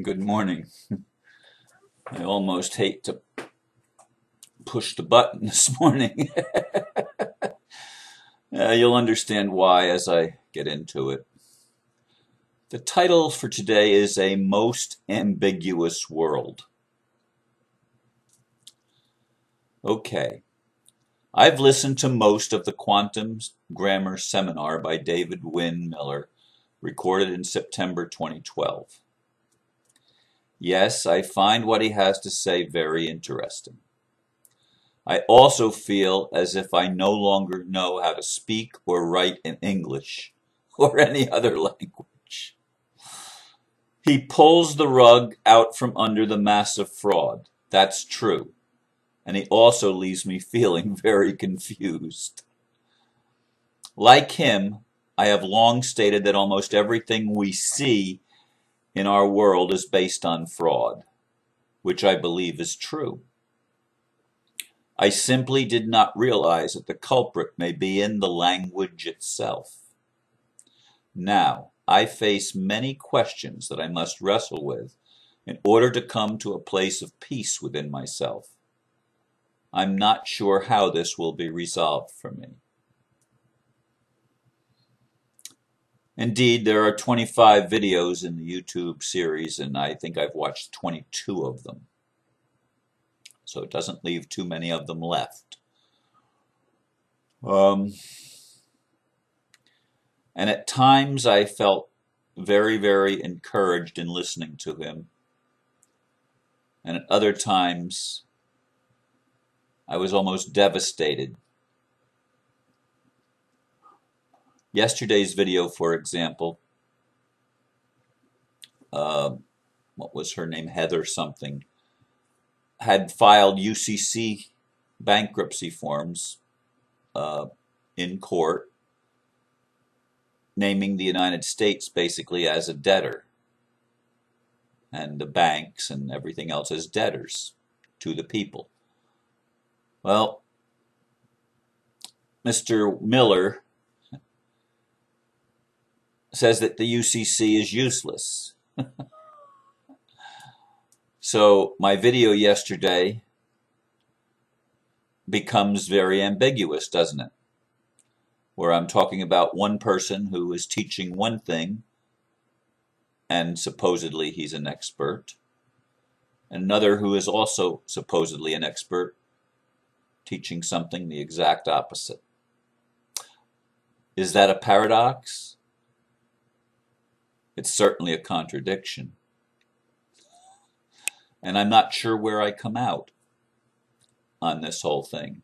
Good morning. I almost hate to push the button this morning. You'll understand why as I get into it. The title for today is A Most Ambiguous World. Okay. I've listened to most of the Quantum Grammar Seminar by David-Wynn Miller, recorded in September 2012. Yes, I find what he has to say very interesting. I also feel as if I no longer know how to speak or write in English or any other language. He pulls the rug out from under the massive fraud. That's true. And he also leaves me feeling very confused. Like him, I have long stated that almost everything we see in our world is based on fraud, which I believe is true. I simply did not realize that the culprit may be in the language itself. Now, I face many questions that I must wrestle with in order to come to a place of peace within myself. I'm not sure how this will be resolved for me. Indeed, there are 25 videos in the YouTube series, and I think I've watched 22 of them. So it doesn't leave too many of them left. And at times I felt very, very encouraged in listening to him. And at other times I was almost devastated. Yesterday's video, for example, what was her name? Heather something, had filed UCC bankruptcy forms in court, naming the United States basically as a debtor and the banks and everything else as debtors to the people. Well, Mr. Miller says that the UCC is useless. So my video yesterday becomes very ambiguous, doesn't it? Where I'm talking about one person who is teaching one thing, and supposedly he's an expert, and another who is also supposedly an expert, teaching something the exact opposite. Is that a paradox? It's certainly a contradiction. And I'm not sure where I come out on this whole thing.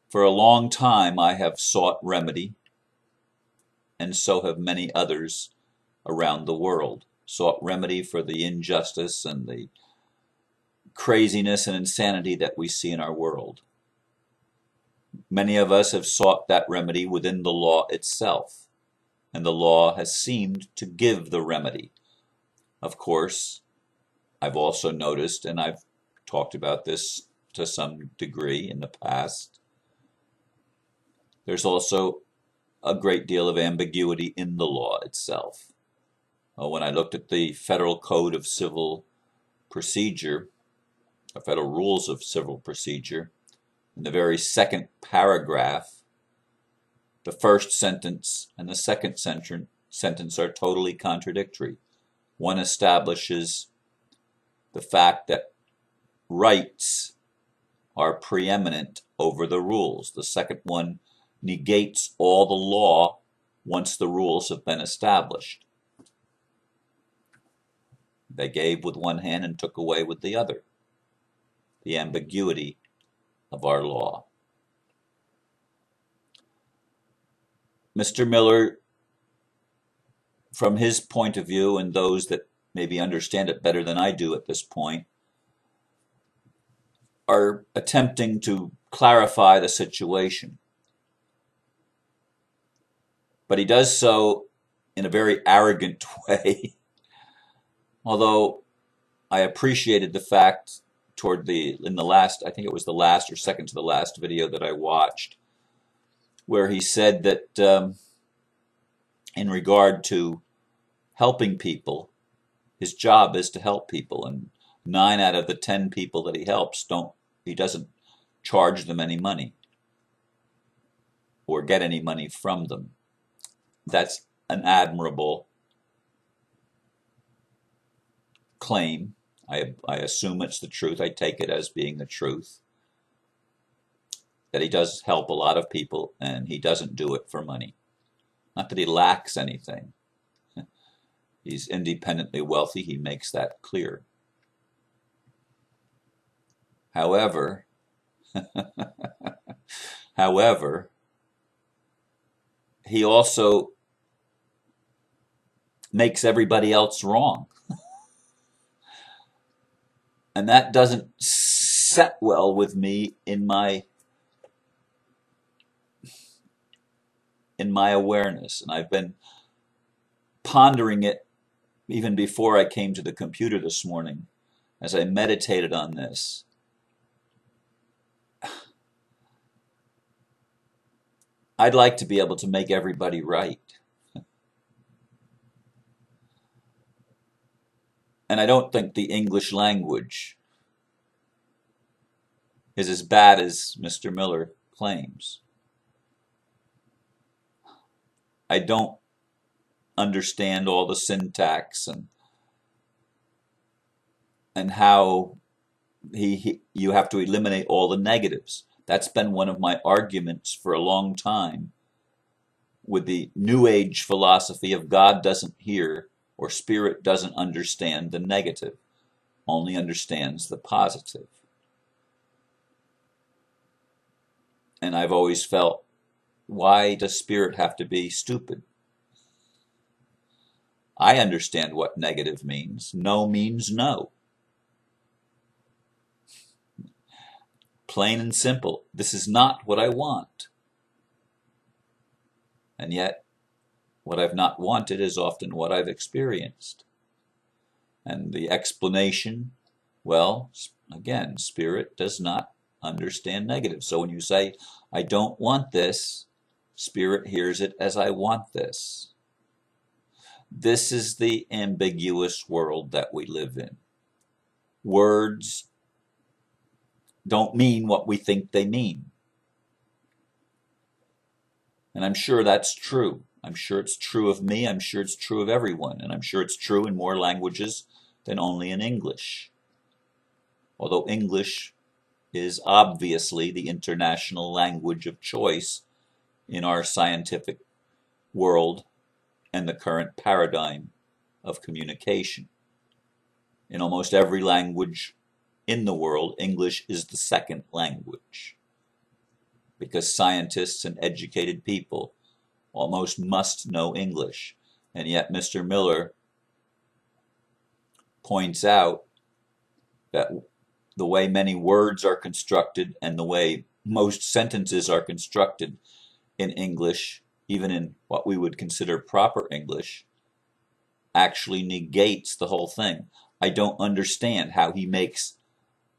For a long time I have sought remedy, and so have many others around the world. Sought remedy for the injustice and the craziness and insanity that we see in our world. Many of us have sought that remedy within the law itself, and the law has seemed to give the remedy. Of course, I've also noticed, and I've talked about this to some degree in the past, there's also a great deal of ambiguity in the law itself. When I looked at the Federal Code of Civil Procedure, or Federal Rules of Civil Procedure, in the very second paragraph, the first sentence and the second sentence are totally contradictory. One establishes the fact that rights are preeminent over the rules. The second one negates all the law once the rules have been established. They gave with one hand and took away with the other. The ambiguity of our law. Mr. Miller, from his point of view, and those that maybe understand it better than I do at this point, are attempting to clarify the situation. But he does so in a very arrogant way. Although I appreciated the fact in the last, I think it was the last or second to the last video that I watched, where he said that in regard to helping people, His job is to help people, and 9 out of the 10 people that he helps he doesn't charge them any money or get any money from them. That's an admirable claim. I assume it's the truth. I take it as being the truth, that he does help a lot of people and he doesn't do it for money. Not that he lacks anything. He's independently wealthy. He makes that clear. However, he also makes everybody else wrong. And that doesn't set well with me in my awareness. And I've been pondering it even before I came to the computer this morning, as I meditated on this. I'd like to be able to make everybody right. And I don't think the English language is as bad as Mr. Miller claims. I don't understand all the syntax and how you have to eliminate all the negatives. That's been one of my arguments for a long time with the New Age philosophy of God doesn't hear, or spirit doesn't understand the negative, only understands the positive. And I've always felt, why does spirit have to be stupid? I understand what negative means. No means no. Plain and simple. This is not what I want. And yet, what I've not wanted is often what I've experienced. And the explanation, well, again, spirit does not understand negative. So when you say, I don't want this, spirit hears it as I want this. This is the ambiguous world that we live in. Words don't mean what we think they mean. And I'm sure that's true. I'm sure it's true of me. I'm sure it's true of everyone. And I'm sure it's true in more languages than only in English. Although English is obviously the international language of choice in our scientific world and the current paradigm of communication. In almost every language in the world, English is the second language, because scientists and educated people almost must know English. And yet Mr. Miller points out that the way many words are constructed and the way most sentences are constructed in English, even in what we would consider proper English, actually negates the whole thing. I don't understand how he makes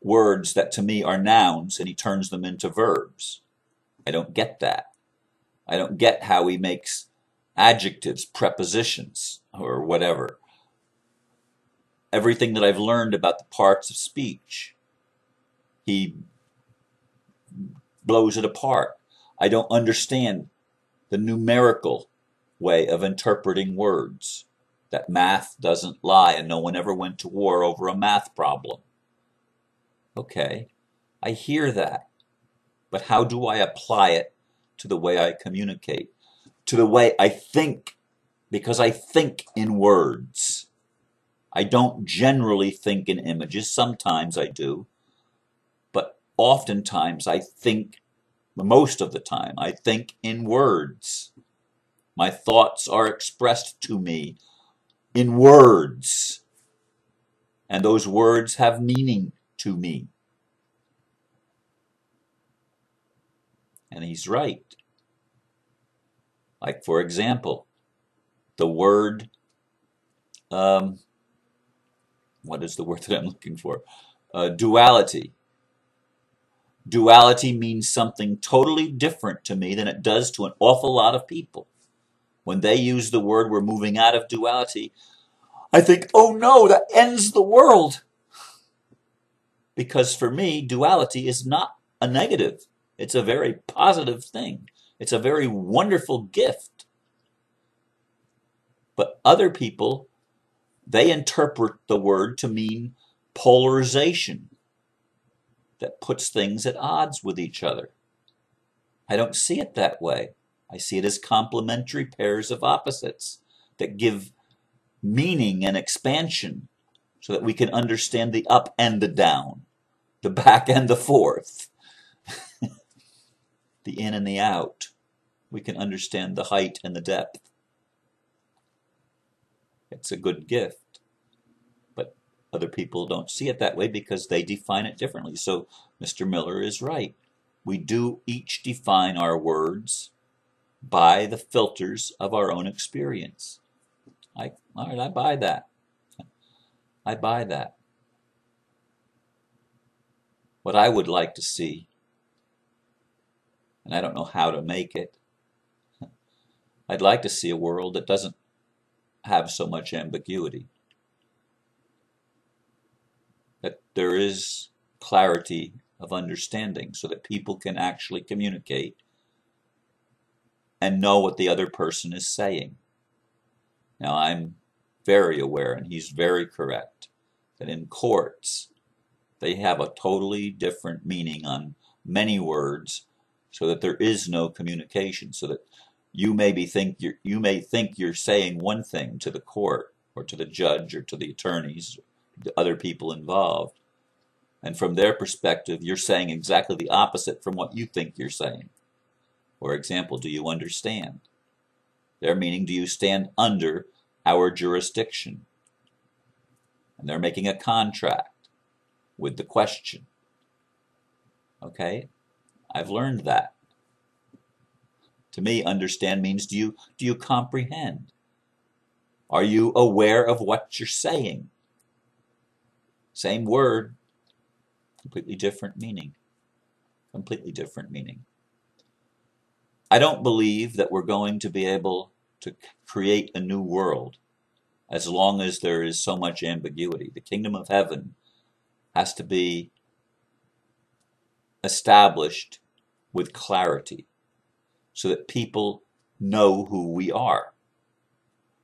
words that to me are nouns and he turns them into verbs. I don't get that. I don't get how he makes adjectives, prepositions, or whatever. Everything that I've learned about the parts of speech, he blows it apart. I don't understand the numerical way of interpreting words, that math doesn't lie and no one ever went to war over a math problem. Okay, I hear that, but how do I apply it to the way I communicate, to the way I think? Because I think in words. I don't generally think in images. Sometimes I do, but oftentimes I think, most of the time, I think in words. My thoughts are expressed to me in words, and those words have meaning to me. And he's right. Like, for example, the word, what is the word that I'm looking for? Duality. Duality means something totally different to me than it does to an awful lot of people. When they use the word, we're moving out of duality, I think, oh no, that ends the world. Because for me, duality is not a negative. It's a very positive thing. It's a very wonderful gift. But other people, they interpret the word to mean polarization that puts things at odds with each other. I don't see it that way. I see it as complementary pairs of opposites that give meaning and expansion so that we can understand the up and the down, the back and the forth, the in and the out. We can understand the height and the depth. It's a good gift. But other people don't see it that way because they define it differently. So Mr. Miller is right. We do each define our words by the filters of our own experience. All right, I buy that. I buy that. What I would like to see, and I don't know how to make it, I'd like to see a world that doesn't have so much ambiguity. That there is clarity of understanding so that people can actually communicate and know what the other person is saying. Now, I'm very aware, and he's very correct, that in courts, they have a totally different meaning on many words so that there is no communication, so that you may think you're saying one thing to the court or to the judge or to the attorneys, the other people involved, and from their perspective, you're saying exactly the opposite from what you think you're saying. For example, do you understand? Their meaning, do you stand under our jurisdiction? And they're making a contract with the question. Okay? I've learned that. To me, understand means do you comprehend? Are you aware of what you're saying? Same word, completely different meaning. Completely different meaning. I don't believe that we're going to be able to create a new world as long as there is so much ambiguity. The kingdom of heaven has to be established with clarity so that people know who we are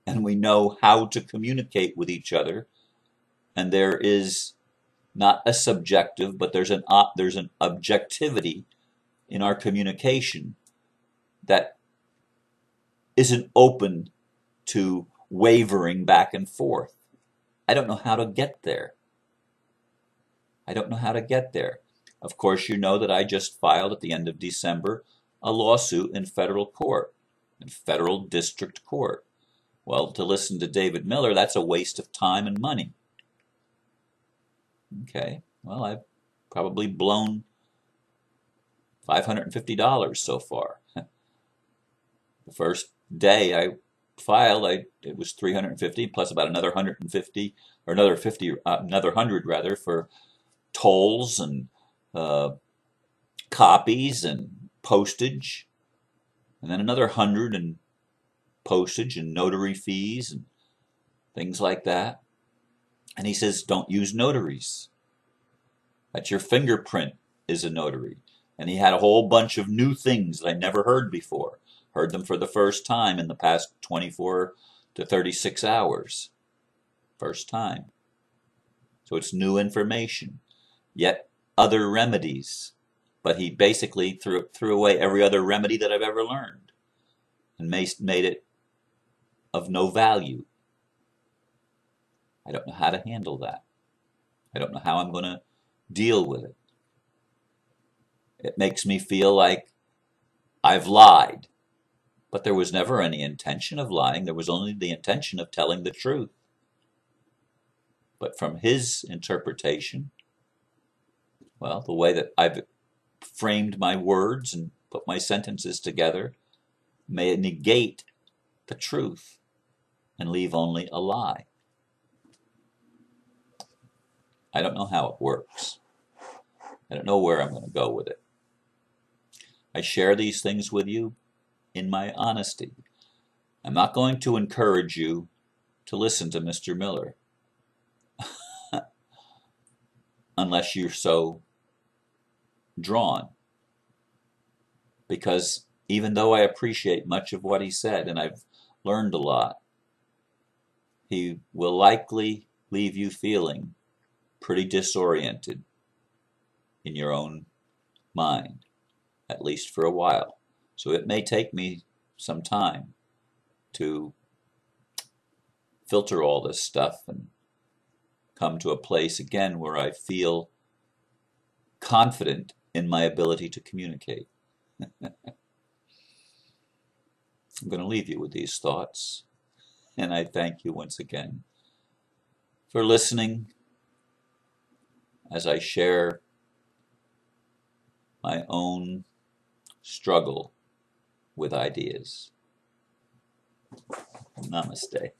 and we know how to communicate with each other, and there is not a subjective, but there's an objectivity in our communication that isn't open to wavering back and forth. I don't know how to get there. I don't know how to get there. Of course, you know that I just filed at the end of December a lawsuit in federal court, in federal district court. Well, to listen to David Miller, that's a waste of time and money. Okay, well, I've probably blown $550 so far. The first day I filed, it was $350 plus about another $150 or another $100 rather for tolls and copies and postage, and then another $100 in postage and notary fees and things like that. And he says, don't use notaries. That your fingerprint is a notary. And he had a whole bunch of new things that I never heard before. Heard them for the first time in the past 24 to 36 hours. First time. So it's new information. Yet other remedies. But he basically threw away every other remedy that I've ever learned and made it of no value. I don't know how to handle that. I don't know how I'm going to deal with it. It makes me feel like I've lied. But there was never any intention of lying. There was only the intention of telling the truth. But from his interpretation, well, the way that I've framed my words and put my sentences together may negate the truth and leave only a lie. I don't know how it works. I don't know where I'm going to go with it. I share these things with you in my honesty. I'm not going to encourage you to listen to Mr. Miller unless you're so drawn. Because even though I appreciate much of what he said, and I've learned a lot, he will likely leave you feeling pretty disoriented in your own mind, at least for a while. So it may take me some time to filter all this stuff and come to a place again where I feel confident in my ability to communicate. I'm going to leave you with these thoughts, and I thank you once again for listening as I share my own struggle with ideas. Namaste.